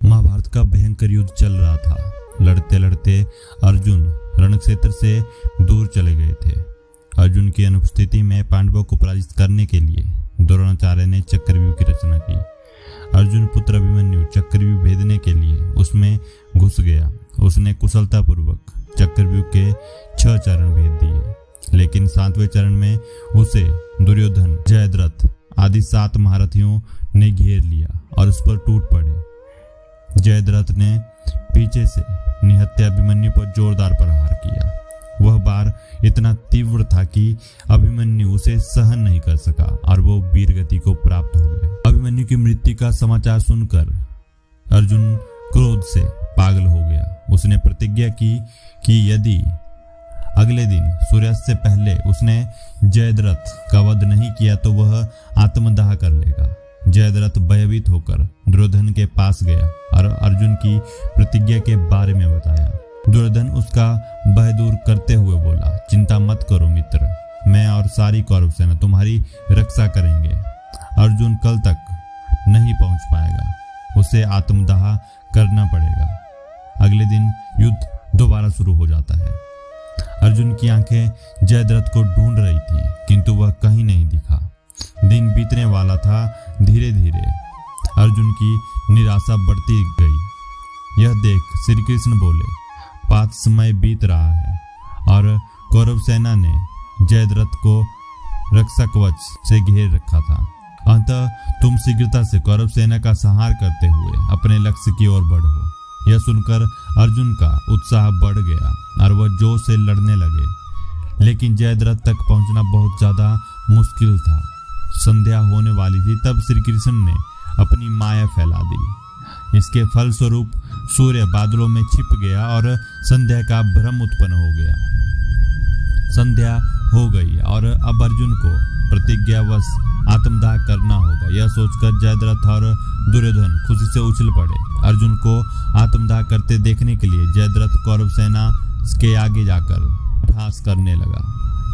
महाभारत का भयंकर युद्ध चल रहा था। लड़ते लड़ते अर्जुन रणक्षेत्र से दूर चले गए थे। अर्जुन की अनुपस्थिति में पांडवों को पराजित करने के लिए द्रोणाचार्य ने चक्रव्यूह की रचना की। अर्जुन पुत्र अभिमन्यु चक्रव्यूह भेदने के लिए उसमें घुस गया। उसने कुशलतापूर्वक चक्रव्यूह के 6 चरण भेद दिए, लेकिन 7वें चरण में उसे दुर्योधन, जयद्रथ आदि 7 महारथियों ने घेर लिया और उस पर टूट पड़े। जयद्रथ ने पीछे से निहत्थे अभिमन्यु पर जोरदार प्रहार किया। वह बार इतना तीव्र था कि अभिमन्यु उसे सहन नहीं कर सका और वो वीर गति को प्राप्त हो गया। अभिमन्यु की मृत्यु का समाचार सुनकर अर्जुन क्रोध से पागल हो गया। उसने प्रतिज्ञा की कि यदि अगले दिन सूर्यास्त से पहले उसने जयद्रथ का वध नहीं किया तो वह आत्मदाह कर लेगा। जयद्रथ भयभीत होकर दुर्योधन के पास गया और अर्जुन की प्रतिज्ञा के बारे में बताया। दुर्योधन उसका भय दूर करते हुए बोला, चिंता मत करो मित्र, मैं और सारी कौरव सेना तुम्हारी रक्षा करेंगे। अर्जुन कल तक नहीं पहुंच पाएगा, उसे आत्मदाह करना पड़ेगा। अगले दिन युद्ध दोबारा शुरू हो जाता है। अर्जुन की आंखें जयद्रथ को ढूंढ रही थी, किंतु वह कहीं नहीं दिखा। दिन बीतने वाला था। धीरे धीरे अर्जुन की निराशा बढ़ती गई। यह देख श्री कृष्ण बोले, 5 समय बीत रहा है और कौरव सेना ने जयद्रथ को रक्षा कवच से घेर रखा था। अतः तुम शीघ्रता से कौरव सेना का संहार करते हुए अपने लक्ष्य की ओर बढ़ो। यह सुनकर अर्जुन का उत्साह बढ़ गया और वह जोश से लड़ने लगे, लेकिन जयद्रथ तक पहुंचना बहुत ज्यादा मुश्किल था। संध्या होने वाली थी तब श्री कृष्ण ने अपनी माया फैला दी। इसके फलस्वरूप सूर्य बादलों में छिप गया और संध्या का भ्रम उत्पन्न हो गया। संध्या हो गई और अब अर्जुन को प्रतिज्ञावश आत्मदाह करना होगा। यह सोचकर जयद्रथ और दुर्योधन खुशी से उछल पड़े। अर्जुन को आत्मदाह करते देखने के लिए जयद्रथ कौरव सेना के आगे जाकर ठास करने लगा।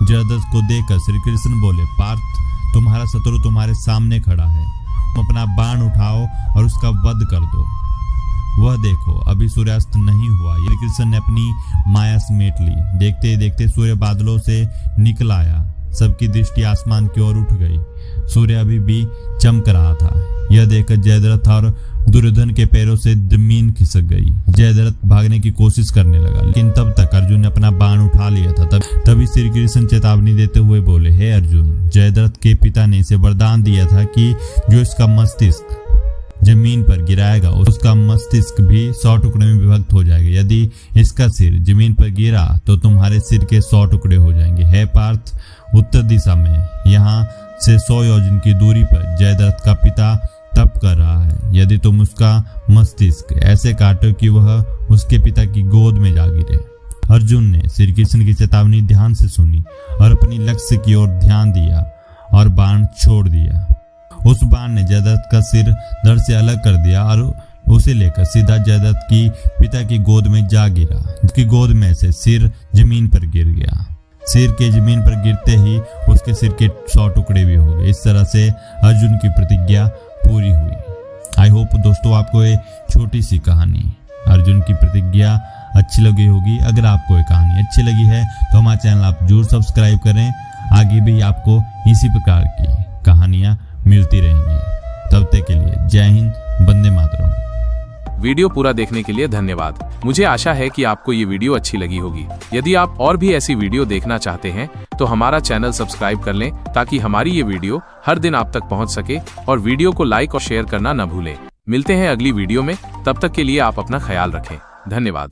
जयद्रथ को देखकर श्री कृष्ण बोले, पार्थ, तुम्हारा शत्रु तुम्हारे सामने खड़ा है, तुम अपना बाण उठाओ और उसका वध कर दो। वह देखो, अभी सूर्यास्त नहीं हुआ। श्री कृष्ण ने अपनी माया समेट ली। देखते ही देखते सूर्य बादलों से निकल आया। सबकी दृष्टि आसमान की ओर उठ गई। सूर्य अभी भी चमक रहा था। यह देखकर जयद्रथ और दुर्योधन के पैरों से जमीन खिसक गई। जयद्रथ भागने की कोशिश करने लगा, लेकिन तब तक अर्जुन ने अपना बाण उठा लिया था। तभी श्री कृष्ण चेतावनी देते हुए बोले, हे अर्जुन, जयद्रथ के पिता ने इसे वरदान दिया था कि जो इसका मस्तिष्क जमीन पर गिराएगा उसका मस्तिष्क भी 100 टुकड़े में विभक्त हो जाएगा। यदि इसका सिर जमीन पर गिरा तो तुम्हारे सिर के 100 टुकड़े हो जाएंगे। हे पार्थ, उत्तर दिशा में यहाँ से 100 योजन की दूरी पर जयद्रथ का पिता तप कर रहा है। यदि तुम उसका मस्तिष्क ऐसे काटो कि वह उसके पिता की गोद में जा गिरे। अर्जुन ने श्री कृष्ण की चेतावनी ध्यान से सुनी और अपनी लक्ष्य की ओर ध्यान दिया और बाण छोड़ दिया। उस बाण ने जयद्रथ का सिर धड़ से अलग कर दिया और उसे लेकर सीधा जयद्रथ की पिता की गोद में जा गिरा। उसकी गोद में से सिर जमीन पर गिर गया। सिर के जमीन पर गिरते ही उसके सिर के 100 टुकड़े भी हो गए। इस तरह से अर्जुन की प्रतिज्ञा पूरी हुई। आई होप दोस्तों आपको ये छोटी सी कहानी अर्जुन की प्रतिज्ञा अच्छी लगी होगी। अगर आपको ये कहानी अच्छी लगी है तो हमारा चैनल आप जरूर सब्सक्राइब करें। आगे भी आपको इसी प्रकार की कहानियां मिलती रहेंगी। तब तक के लिए जय हिंद, वंदे मातरम। वीडियो पूरा देखने के लिए धन्यवाद। मुझे आशा है कि आपको ये वीडियो अच्छी लगी होगी। यदि आप और भी ऐसी वीडियो देखना चाहते हैं तो हमारा चैनल सब्सक्राइब कर लें ताकि हमारी ये वीडियो हर दिन आप तक पहुंच सके, और वीडियो को लाइक और शेयर करना न भूलें। मिलते हैं अगली वीडियो में, तब तक के लिए आप अपना ख्याल रखें। धन्यवाद।